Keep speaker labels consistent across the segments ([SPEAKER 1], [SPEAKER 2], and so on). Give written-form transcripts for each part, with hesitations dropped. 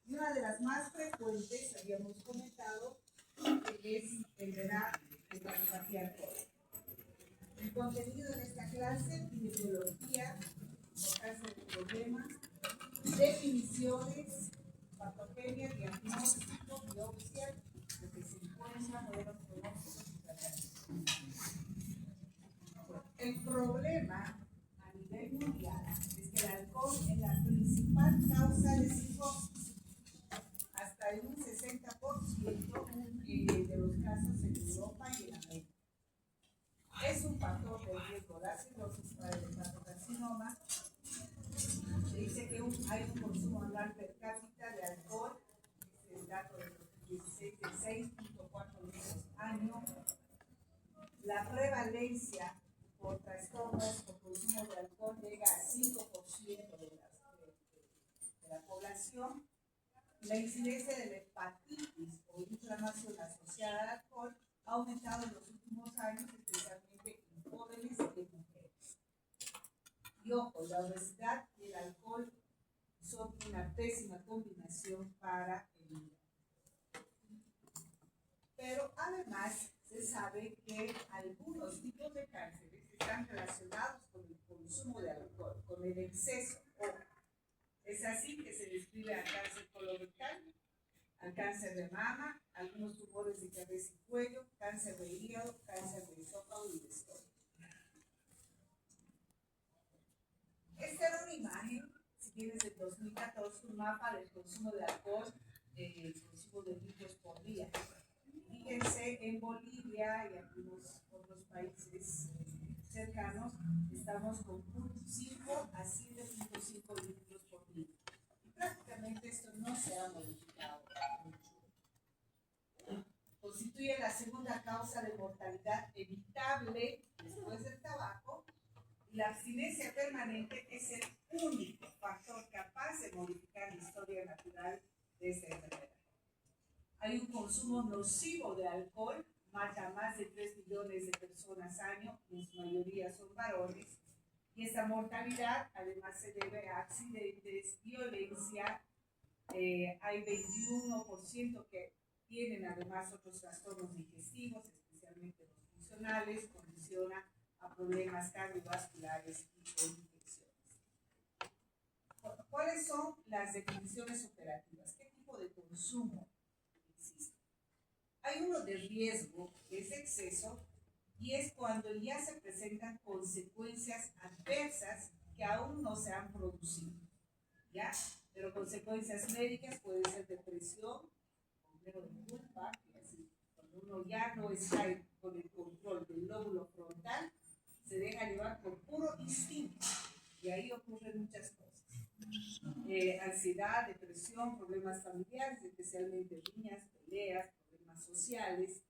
[SPEAKER 1] Y una de las más frecuentes, habíamos comentado, es el de la hepatopatía alcohólica. El contenido de esta clase: epidemiología, importancia del problema, definiciones, patogenia, diagnóstico, biopsia, lo que se encuentra, modelos pronósticos y tratamientos. El problema a nivel mundial es que el alcohol es la principal causa de cirrosis, hasta en un 60% de los casos en Europa y en América. Es un factor de riesgo la cirrosis para el hepatocarcinoma. Se dice que hay un consumo anual per cápita de alcohol, este es el dato de 2016, de 6.4 litros año. La prevalencia por trastornos por consumo de alcohol llega a 5% de la población. La incidencia de la hepatitis o inflamación asociada al alcohol ha aumentado en los últimos años, especialmente en jóvenes y en mujeres. Y ojo, la obesidad y el alcohol son una pésima combinación para el hígado. Pero además se sabe que algunos tipos de cánceres están relacionados con el consumo de alcohol, con el exceso. Es así que se describe al cáncer colorectal, al cáncer de mama, algunos tumores de cabeza y cuello, cáncer de hígado, cáncer de esófago y de estómago. Esta era una imagen, si tienes del 2014, un mapa del consumo de alcohol, el consumo de litros por día. Fíjense, en Bolivia y algunos otros países cercanos, estamos con 0.5 a 7.5 litros por día. Y prácticamente esto no se ha modificado mucho. Constituye la segunda causa de mortalidad evitable después del tabaco, y la abstinencia permanente es el único factor capaz de modificar la historia natural de esta enfermedad. Hay un consumo nocivo de alcohol, mata a más de 3 millones de personas al año, en su mayoría son varones, y esta mortalidad además se debe a accidentes, violencia. Hay 21% que tienen además otros trastornos digestivos, especialmente los funcionales, condiciona a problemas cardiovasculares y con infecciones. ¿Cuáles son las definiciones operativas? ¿Qué tipo de consumo existe? Hay uno de riesgo, que es exceso, y es cuando ya se presentan consecuencias adversas que aún no se han producido, ¿ya? Pero consecuencias médicas pueden ser depresión, complejo de culpa, cuando uno ya no está con el control del lóbulo frontal, se deja llevar por puro instinto, y ahí ocurren muchas cosas. Ansiedad, depresión, problemas familiares, especialmente riñas, peleas, problemas sociales.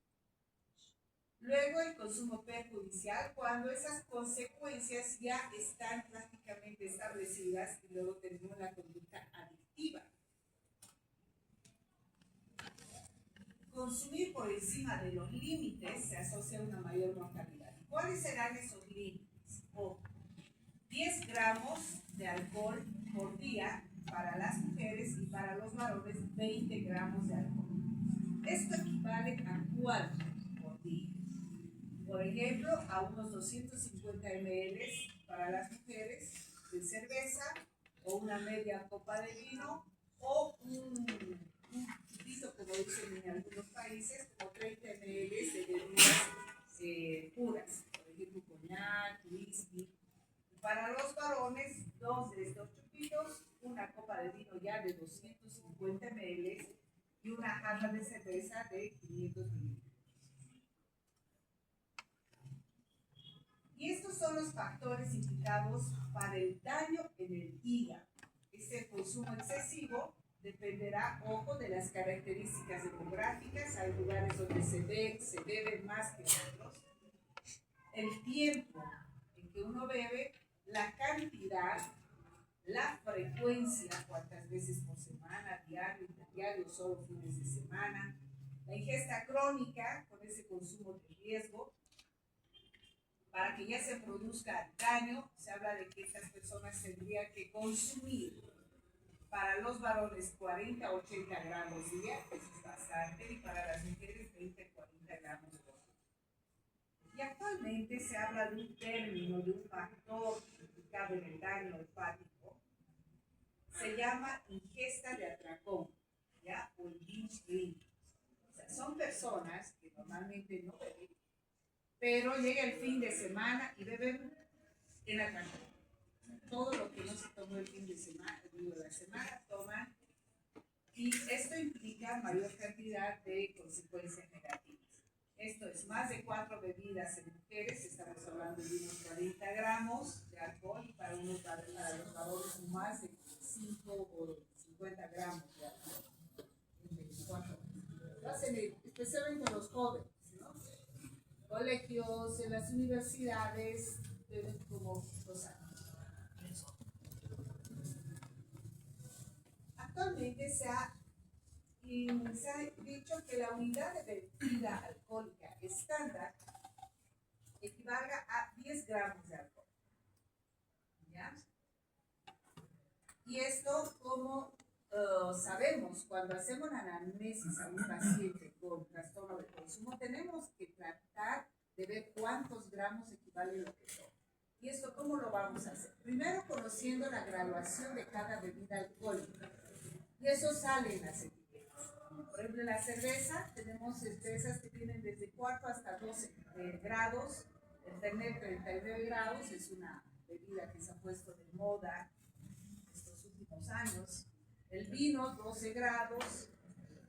[SPEAKER 1] Luego el consumo perjudicial, cuando esas consecuencias ya están prácticamente establecidas, y luego tenemos la conducta adictiva. Consumir por encima de los límites se asocia a una mayor mortalidad. ¿Cuáles serán esos límites? 10 gramos de alcohol por día para las mujeres y para los varones 20 gramos de alcohol. Esto equivale a 4 por día. Por ejemplo, a unos 250 ml para las mujeres de cerveza, o una media copa de vino, o un poquito, como dicen en algunos países, como 30 ml de bebidas puras, por ejemplo, coñac, whisky. Para los varones, 2 de estos chupitos, una copa de vino ya de 250 ml y una jarra de cerveza de 500 mililitros. Y estos son los factores implicados para el daño en el hígado. Este consumo excesivo dependerá, ojo, de las características demográficas. Hay lugares donde se bebe más que otros. El tiempo en que uno bebe, la cantidad, la frecuencia, cuántas veces por semana, diario, interdiario, solo fines de semana, la ingesta crónica con ese consumo de riesgo. Para que ya se produzca daño, se habla de que estas personas tendrían que consumir Para los varones 40 a 80 gramos día, eso es bastante, y para las mujeres 20 a 40 gramos por día. Y actualmente se habla de un término, de un factor implicado en el daño hepático, se llama ingesta de atracón, ¿ya? O el binge drinking. O sea, son personas que normalmente no beben, pero llega el fin de semana y beben en atracón. Todo lo que no se tomó el fin de semana, digo, la semana, toman, y esto implica mayor cantidad de consecuencias negativas. Esto es más de 4 bebidas en mujeres, estamos hablando de unos 40 gramos de alcohol, y para los varones más de 5 o 50 gramos de alcohol en 24 horas. Lo hacen especialmente los jóvenes, ¿no? Colegios, en las universidades, beben como 2 años. Actualmente se ha dicho que la unidad de bebida alcohólica estándar equivalga a 10 gramos de alcohol. ¿Ya? Y esto, como sabemos, cuando hacemos la anamnesis a un paciente con trastorno de consumo, tenemos que tratar de ver cuántos gramos equivale lo que toma. ¿Y esto cómo lo vamos a hacer? Primero, conociendo la graduación de cada bebida alcohólica. Y eso sale en las etiquetas. Por ejemplo, la cerveza, tenemos cervezas que tienen desde 4 hasta 12 grados. El Fernet 39 grados es una bebida que se ha puesto de moda estos últimos años. El vino, 12 grados.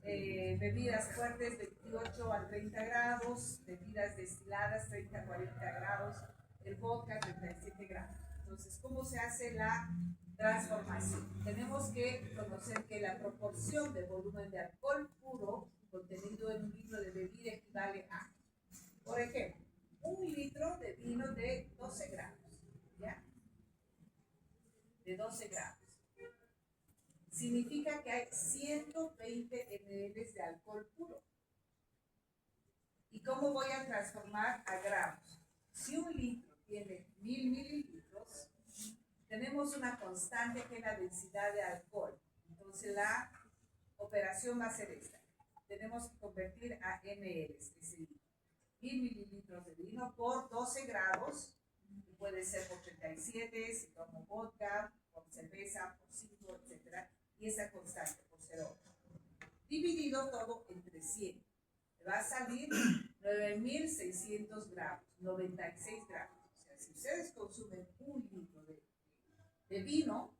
[SPEAKER 1] Bebidas fuertes, 28 a 30 grados. Bebidas destiladas, 30 a 40 grados. El vodka, 37 grados. Entonces, ¿cómo se hace la transformación? Tenemos que conocer que la proporción de volumen de alcohol puro contenido en un litro de bebida equivale a, por ejemplo, un litro de vino de 12 gramos, ¿ya? De 12 gramos. Significa que hay 120 ml de alcohol puro. ¿Y cómo voy a transformar a gramos? Si un litro tiene 1000 mililitros, tenemos una constante que es la densidad de alcohol. Entonces la operación va a ser esta. Tenemos que convertir a ml, es decir, 1000 mililitros de vino por 12 grados, y puede ser por 37, si tomo vodka, por cerveza, por 5, etc. Y esa constante por 0,8. Dividido todo entre 100. Me va a salir 9600 gramos, 96 gramos. O sea, si ustedes consumen un litro de vino,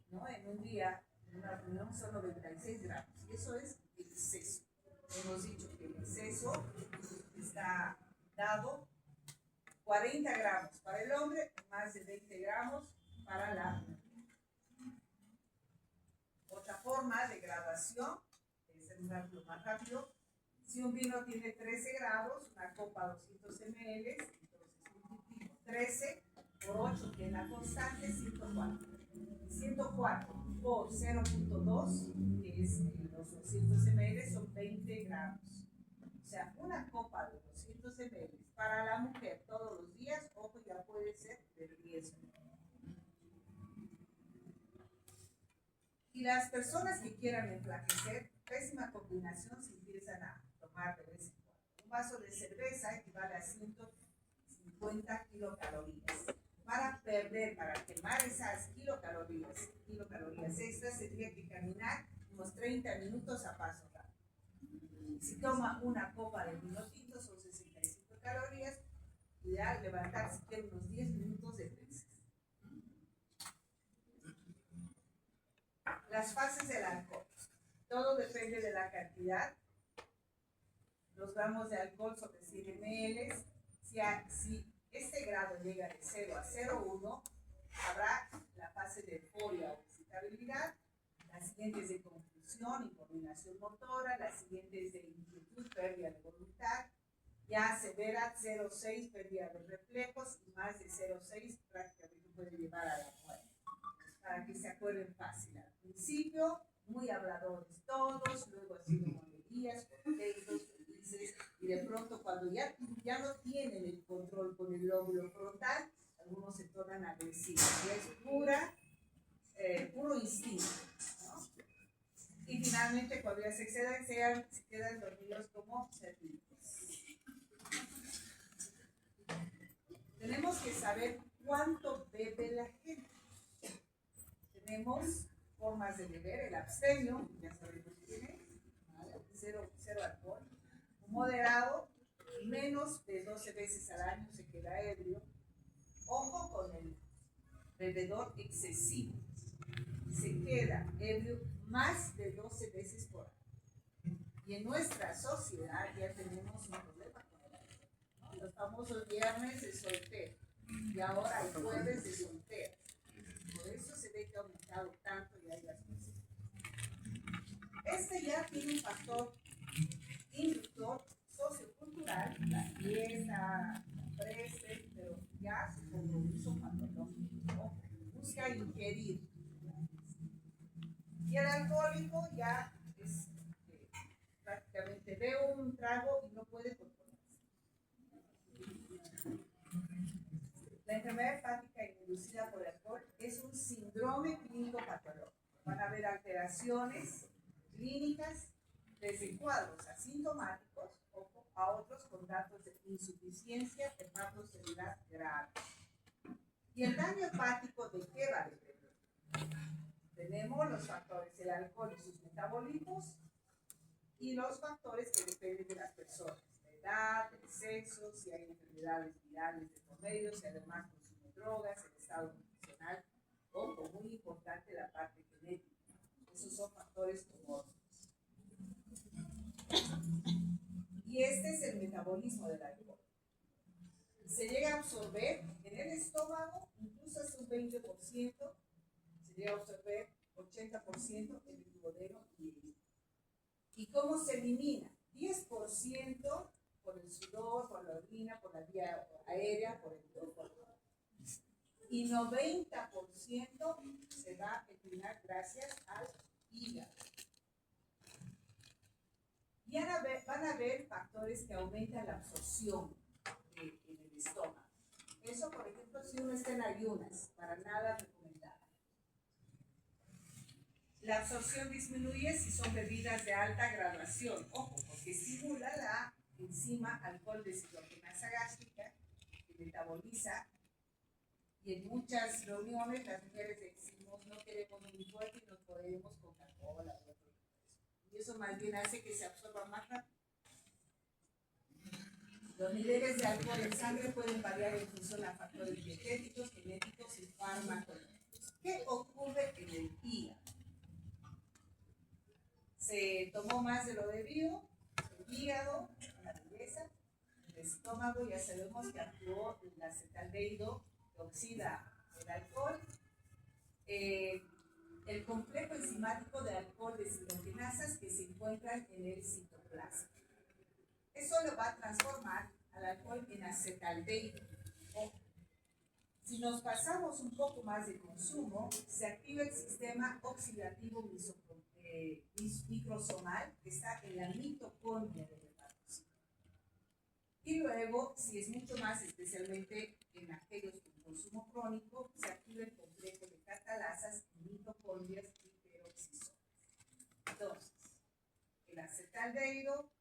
[SPEAKER 1] ¿no? En un día, en una reunión son 96 gramos. Y eso es exceso. Hemos dicho que el exceso está dado 40 gramos para el hombre, más de 20 gramos para la mujer. Otra forma de graduación, es un cálculo más rápido. Si un vino tiene 13 grados, una copa 200 ml, entonces multiplico 13 por 8, que es la constante, 104. 104 por 0.2, que es los 200 ml, son 20 gramos. O sea, una copa de 200 ml para la mujer todos los días, ojo, ya puede ser de riesgo. Y las personas que quieran enflaquecer, pésima combinación si empiezan a tomar de vez en cuando. Un vaso de cerveza equivale a 150 kilocalorías. Para perder, para quemar esas kilocalorías extras, se tiene que caminar unos 30 minutos a paso rápido. Si toma una copa de vino tinto, son 65 calorías, ideal levantar siquiera unos 10 minutos de pesas. Las fases del alcohol. Todo depende de la cantidad. Los gramos de alcohol sobre 100 ml. Si este grado llega de 0 a 0,1, habrá la fase de euforia o excitabilidad. La siguiente es de confusión y coordinación motora. La siguiente es de inquietud, pérdida de voluntad. Ya severa, 0,6, pérdida de reflejos, y más de 0,6 prácticamente puede llevar a la muerte. Para que se acuerden fácil. Al principio, muy habladores todos, luego haciendo monerías, contentos, felices, y de pronto cuando ya no tienen el control con el lóbulo frontal, algunos se tornan agresivos. Y es puro instinto, ¿no? y finalmente cuando ya se quedan dormidos como cerditos. Tenemos que saber cuánto bebe la gente. Tenemos formas de beber: el abstemio, ya sabemos quién es, ¿vale? Cero alcohol; un moderado, menos de 12 veces al año se queda ebrio. Ojo con el bebedor excesivo, se queda ebrio más de 12 veces por año. Y en nuestra sociedad ya tenemos un problema con el alcohol, ¿no? Los famosos viernes de soltero y ahora el jueves de soltero. Por eso se ve que ha aumentado tanto y hay las cosas. Este ya tiene un factor inductor sociocultural, la fiesta, la preste, pero ya su compromiso patológico busca ingerir. Y el alcohólico ya es prácticamente ve un trago y no puede controlarse. La enfermedad hepática inducida por el alcohol es un síndrome clínico patológico. Van a haber alteraciones clínicas desde cuadros asintomáticos a otros con datos de insuficiencia hepatocelular grave. ¿Y el daño hepático de qué va a depender? Tenemos los factores: el alcohol y sus metabolitos, y los factores que dependen de las personas: la edad, el sexo, si hay enfermedades virales de por medio, si además consume drogas, el estado nutricional, o muy importante la parte genética. Esos son factores comórbidos. Y este es el metabolismo del alcohol. Se llega a absorber en el estómago incluso hasta un 20%, se llega a absorber 80% en el duodeno y el hígado. ¿Y cómo se elimina? 10% por el sudor, por la orina, por la vía aérea, por el truco. Y 90% se va a eliminar gracias al hígado. Y van a haber factores que aumentan la absorción en el estómago. Eso, por ejemplo, si uno está en ayunas, para nada recomendable. La absorción disminuye si son bebidas de alta graduación, ojo, porque estimula la enzima alcohol deshidrogenasa gástrica que metaboliza, y en muchas reuniones las mujeres decimos no queremos muy fuerte y nos podemos Coca-Cola o otro. Y eso más bien hace que se absorba más rápido. Los niveles de alcohol en sangre pueden variar en función a factores dietéticos, genéticos y farmacológicos. ¿Qué ocurre en el hígado? Se tomó más de lo debido, el hígado, la belleza, el estómago, ya sabemos que actuó el acetaldehído que oxida el alcohol. El complejo enzimático de alcohol deshidrogenasas que se encuentran en el citoplasma. Eso lo va a transformar al alcohol en acetaldehído. Si nos pasamos un poco más de consumo, se activa el sistema oxidativo microsomal que está en la mitocondria del hepatocito. Y luego, si es mucho más, especialmente en aquellos con consumo crónico, se activa el complejo de catalasas y mitocondrias y peroxisomas. Entonces, el acetaldehído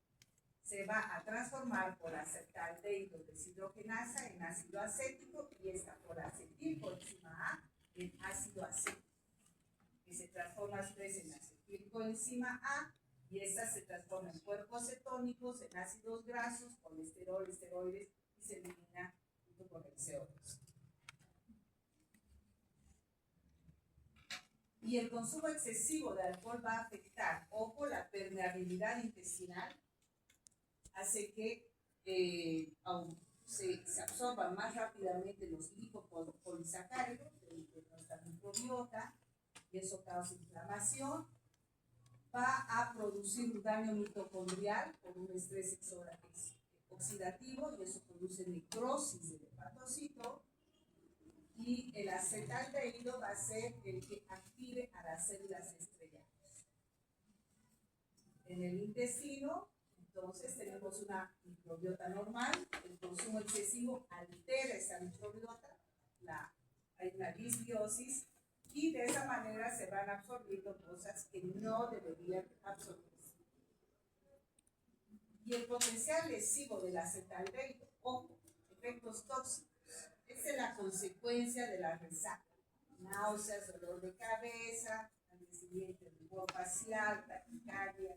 [SPEAKER 1] se va a transformar por acetaldehído deshidrogenasa en ácido acético, y esta por acetilcoenzima A en ácido acético, que se transforma después en acetilcoenzima A, y esta se transforma en cuerpos cetónicos, en ácidos grasos, colesterol, esteroides, y se elimina junto con el CO2. Y el consumo excesivo de alcohol va a afectar, ojo, la permeabilidad intestinal, hace que se absorban más rápidamente los lipopolisacáridos de nuestra microbiota, y eso causa inflamación. Va a producir un daño mitocondrial por un estrés oxidativo, y eso produce necrosis del hepatocito. Y el acetaldehído va a ser el que active a las células estrelladas. En el intestino, entonces, tenemos una microbiota normal. El consumo excesivo altera esa microbiota, hay una disbiosis, y de esa manera se van absorbiendo cosas que no deberían Y el potencial lesivo del acetaldehído, ojo, efectos tóxicos, esa es la consecuencia de la resaca. Náuseas, dolor de cabeza, al día siguiente rubor facial, taquicardia.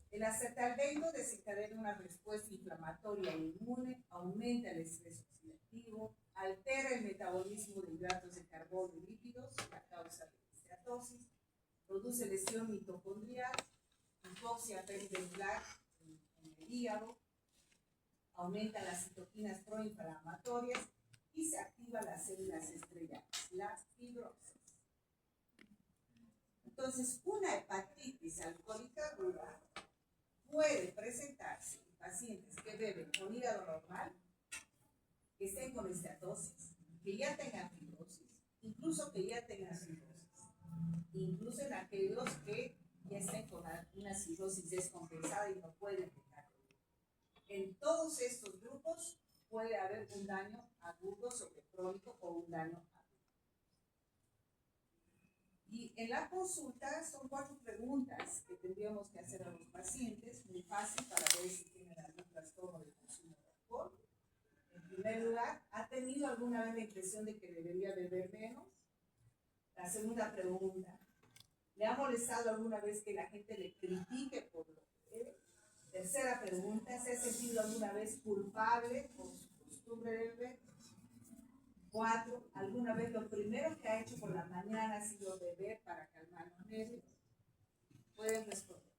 [SPEAKER 1] El acetaldehído desencadena una respuesta inflamatoria e inmune, aumenta el estrés oxidativo, altera el metabolismo de hidratos de carbono y lípidos, la causa de esteatosis, produce lesión mitocondrial, hipoxia perimetral en el hígado, aumenta las citoquinas proinflamatorias y se activa las células estrelladas, las fibrosas. Entonces, una hepatitis alcohólica aguda puede presentarse en pacientes que beben con hígado normal, que estén con esteatosis, que ya tengan fibrosis, incluso que ya tengan cirrosis, incluso en aquellos que ya estén con una cirrosis descompensada y no pueden dejarlo. En todos estos grupos puede haber un daño agudo sobre crónico o un daño agudo. Y en la consulta son 4 preguntas que tendríamos que hacer a los pacientes, muy fácil para ver si tienen algún trastorno de consumo de alcohol. En primer lugar, ¿ha tenido alguna vez la impresión de que debería beber menos? La segunda pregunta, ¿le ha molestado alguna vez que la gente le critique por lo que bebe? Tercera pregunta, ¿se ha sentido alguna vez culpable por su costumbre de beber? 4, ¿alguna vez lo primero que ha hecho por la mañana ha sido beber para calmar los nervios? Pueden responder.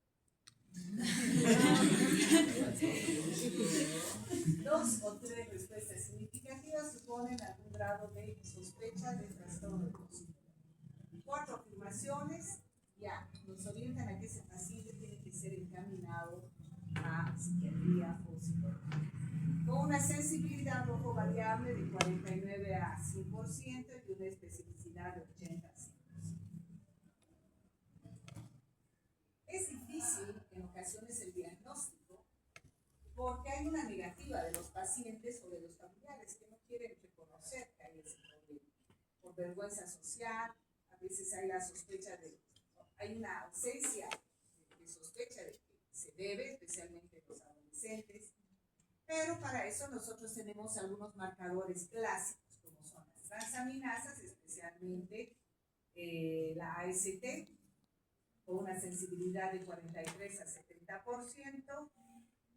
[SPEAKER 1] 2 o 3 respuestas significativas suponen algún grado de sospecha de trastorno de consumo. 4 afirmaciones ya nos orientan a que ese paciente tiene que ser encaminado a psiquiatría o psicología. Con una sensibilidad rojo variable de 49 a 100% y una especificidad de 80 a 100%. Es difícil en ocasiones el diagnóstico porque hay una negativa de los pacientes o de los familiares que no quieren reconocer que hay ese problema. Por vergüenza social, a veces hay la sospecha hay una ausencia de sospecha de que se bebe, especialmente en los adolescentes. Pero para eso nosotros tenemos algunos marcadores clásicos, como son las transaminasas, especialmente la AST, con una sensibilidad de 43 a 70%,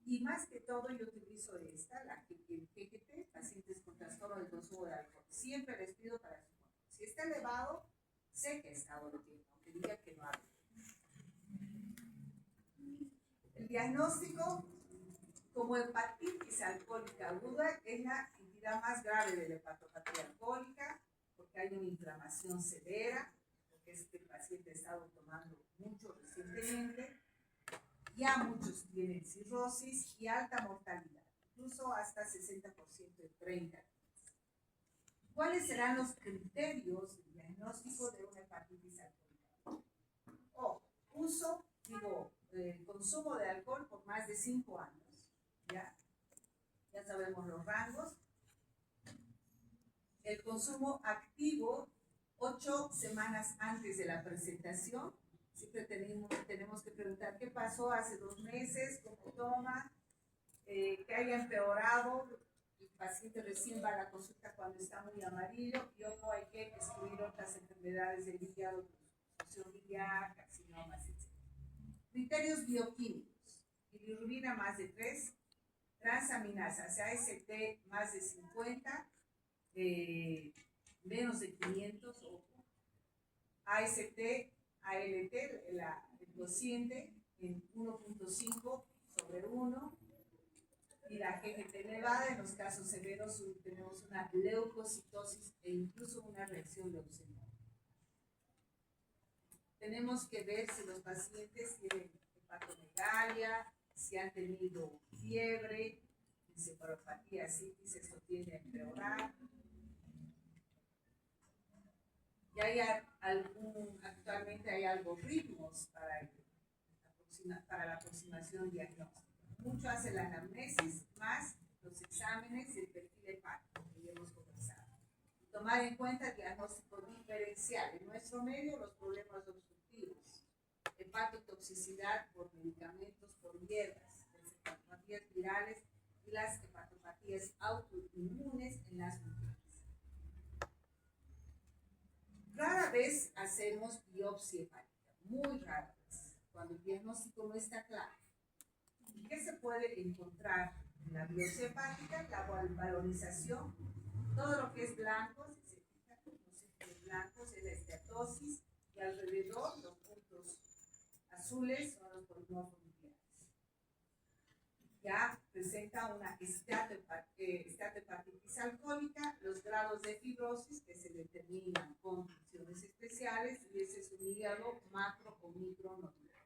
[SPEAKER 1] y más que todo yo utilizo esta, la GGT, pacientes con trastorno del consumo de alcohol. Siempre les pido para su control. Si está elevado, sé que está volviendo, aunque diga que no hable. El diagnóstico como hepatitis alcohólica aguda es la entidad más grave de la hepatopatía alcohólica, porque hay una inflamación severa, porque este paciente ha estado tomando mucho recientemente, ya muchos tienen cirrosis y alta mortalidad, incluso hasta 60% en 30 días. ¿Cuáles serán los criterios de diagnóstico de una hepatitis alcohólica? Consumo de alcohol por más de 5 años. Ya sabemos los rangos. El consumo activo 8 semanas antes de la presentación. Siempre tenemos que preguntar qué pasó hace 2 meses, cómo toma, que haya empeorado. El paciente recién va a la consulta cuando está muy amarillo y ojo, hay que excluir otras enfermedades del hígado, función biliar, carcinomas, etc. Criterios bioquímicos: bilirrubina más de 3, transaminasas AST más de 50, menos de 500, ojo. AST, ALT, el cociente en 1.5/1, y la GGT elevada. En los casos severos tenemos una leucocitosis e incluso una reacción leucemia. Tenemos que ver si los pacientes tienen hepatomegalia, si han tenido fiebre, encefalopatía, citis, esto tiende a empeorar. Y actualmente hay algoritmos para la aproximación diagnóstica. Mucho hace la anamnesis, más los exámenes y el perfil hepático que ya hemos conversado. Tomar en cuenta el diagnóstico diferencial. En nuestro medio, los problemas obstructivos, hepatotoxicidad por medicamentos, por hierbas, encefalopatías virales y las hepatopatías autoinmunes en las mujeres. Rara vez hacemos biopsia hepática, muy rara vez, cuando el diagnóstico no está claro. ¿Y qué se puede encontrar en la biopsia hepática? La valorización, todo lo que es blanco, si se fijan, los círculos blancos es la esteatosis y alrededor los puntos azules son los polimorfos nucleares. Ya presenta una esteatohepatitis alcohólica, los grados de fibrosis que se determinan con funciones especiales, y ese es un hígado macro o micronodular.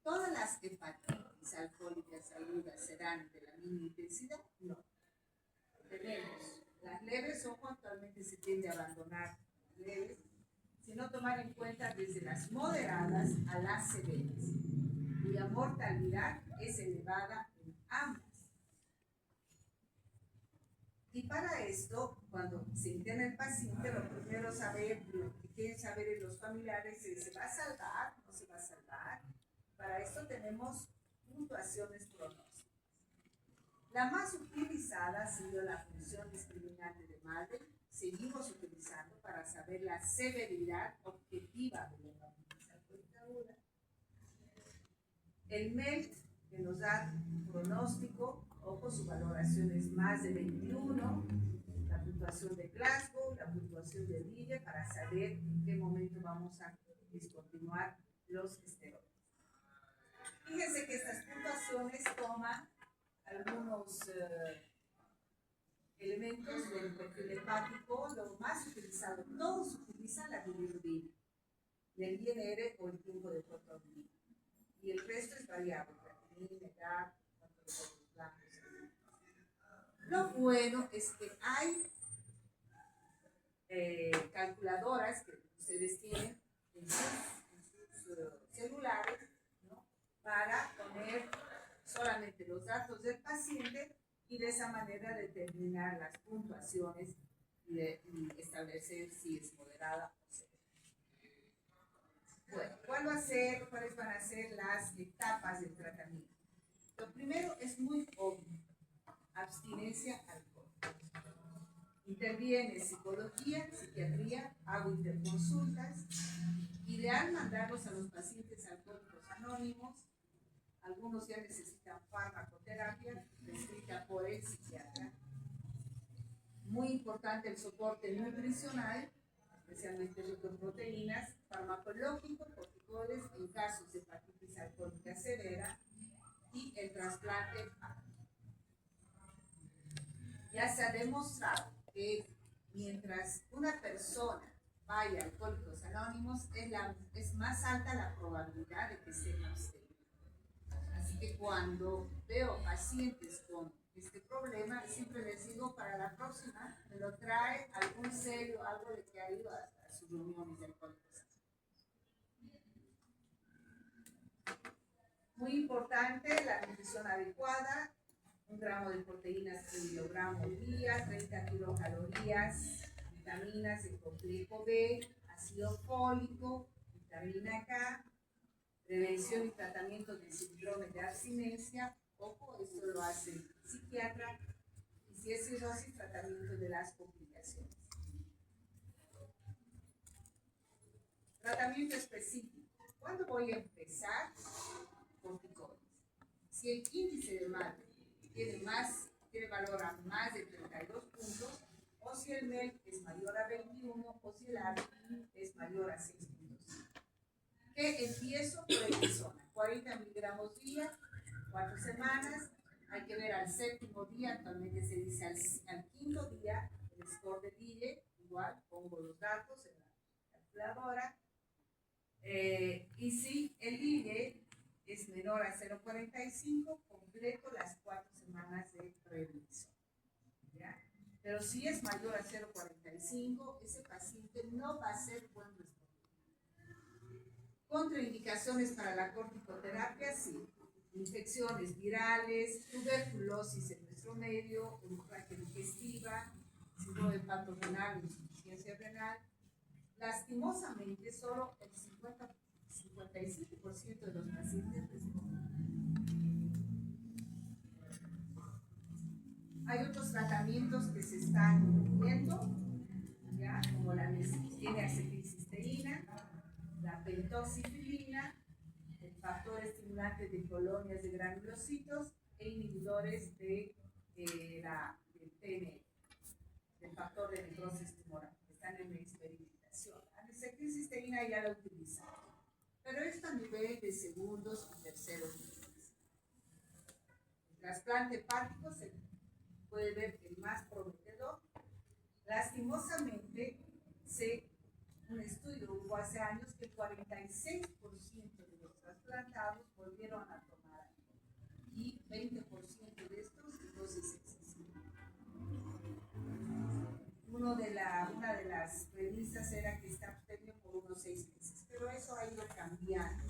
[SPEAKER 1] ¿Todas las hepatitis alcohólicas agudas serán de la misma intensidad? No. Tenemos las leves, son actualmente se tiende a abandonar las leves, sino tomar en cuenta desde las moderadas a las severas, cuya mortalidad es elevada en ambas. Y para esto, cuando se interna el paciente, lo primero que quieren saber es los familiares, ¿se va a salvar? ¿No se va a salvar? Para esto tenemos puntuaciones pronósticas. La más utilizada ha sido la función discriminante de Malden. Seguimos utilizando para saber la severidad objetiva de la hepatitis alcohólica aguda. El MELT, que nos da pronóstico, ojo, su valoración es más de 21, la puntuación de Glasgow, la puntuación de Lille, para saber en qué momento vamos a discontinuar los esteroides. Fíjense que estas puntuaciones toman algunos elementos del perfil hepático, lo más utilizado, todos utilizan la bilirrubina, el INR o el tiempo de proteína, y el resto es variable, creatinina, edad, los blancos. Lo bueno es que hay calculadoras que ustedes tienen en sus celulares, ¿no?, para poner solamente los datos del paciente y de esa manera determinar las puntuaciones y establecer si es moderada o severa. Bueno, ¿cuáles van a ser las etapas del tratamiento? Lo primero es muy obvio: abstinencia alcohólica. Interviene psicología, psiquiatría, hago interconsultas. Ideal mandarlos a los pacientes alcohólicos anónimos. Algunos ya necesitan farmacoterapia prescrita por el psiquiatra. Muy importante el soporte nutricional, especialmente proteínas, farmacológico, corticoides en casos de hepatitis alcohólica severa, y el trasplante hepático. Ya se ha demostrado que mientras una persona vaya a Alcohólicos Anónimos, es más alta la probabilidad de que esté abstenido. Así que cuando veo pacientes con este problema, siempre les digo, para la próxima me lo trae algún serio, algo de que ha ido a sus reuniones de Alcohólicos Anónimos. Muy importante la nutrición adecuada: 1 gramo de proteínas por kilogramo al día, 30 kilocalorías, vitaminas, el complejo B, ácido fólico, vitamina K, prevención y tratamiento del síndrome de abstinencia. Ojo, esto lo hace el psiquiatra. Y si es cirrosis, tratamiento de las complicaciones. Tratamiento específico. ¿Cuándo voy a empezar? Corticoides. Si el índice de Malden tiene valor a más de 32 puntos, o si el MEL es mayor a 21, o si el ARB es mayor a 6.5. ¿Qué empiezo? Prednisona, 40 miligramos día, 4 semanas. Hay que ver al 7.º día, actualmente se dice al 5.º día, el score de Lille. Igual pongo los datos en la calculadora. Y si el Lille es menor a 0.45, completo las 4 semanas de prednisona. ¿Ya? Pero si es mayor a 0.45, ese paciente no va a ser buen responsable. Contraindicaciones para la corticoterapia: sí, infecciones virales, tuberculosis en nuestro medio, hemorragia digestiva, síndrome hepatorenal, insuficiencia renal. Lastimosamente, solo el 55% de los pacientes responden. tratamientos que se están viendo, ¿ya? Como la tiene acetilcisteína, la pentoxifilina, el factor estimulante de colonias de granulocitos e inhibidores del TNF, del factor de necrosis tumoral, que están en experimentación. La acetilcisteína ya la utilizamos, pero esto a nivel de segundos y terceros niveles. El trasplante hepático se puede ver el más prometedor. Lastimosamente, un estudio hubo hace años que el 46% de los trasplantados volvieron a tomar y 20% de estos entonces excesivos. Una de las premisas era que está abstemio por unos 6 meses, pero eso ha ido cambiando.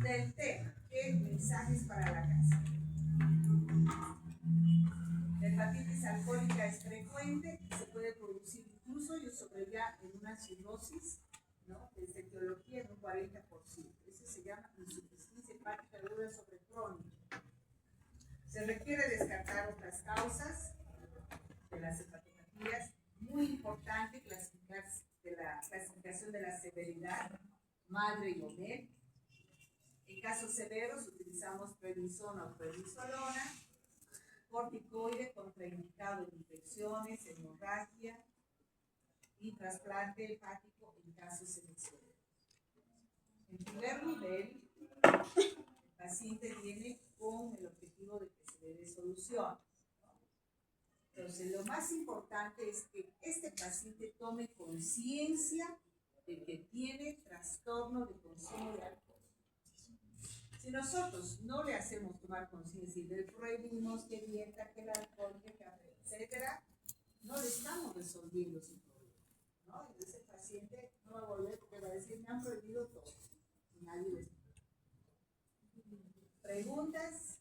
[SPEAKER 1] Del tema, ¿qué mensajes para la casa? La hepatitis alcohólica es frecuente y se puede producir incluso, yo ya en una cirrosis, ¿no?, desde etiología en un 40%. Eso se llama insuficiencia hepática aguda sobre crónica. Se requiere descartar otras causas de las hepatopatías. Muy importante la clasificación de la severidad, madre y OMED. En casos severos utilizamos prednisona o prednisolona. Corticoide contraindicado en infecciones, hemorragia y trasplante hepático en casos seleccionados. En primer nivel, el paciente viene con el objetivo de que se le dé solución. Entonces, lo más importante es que este paciente tome conciencia de que tiene trastorno de consumo de alcohol. Si nosotros no le hacemos tomar conciencia y le prohibimos que vierta, que el alcohol, que el café, etcétera, no le estamos resolviendo su problema, ¿no? Entonces el paciente no va a volver porque va a decir, me han prohibido todo. Y nadie les... ¿Preguntas?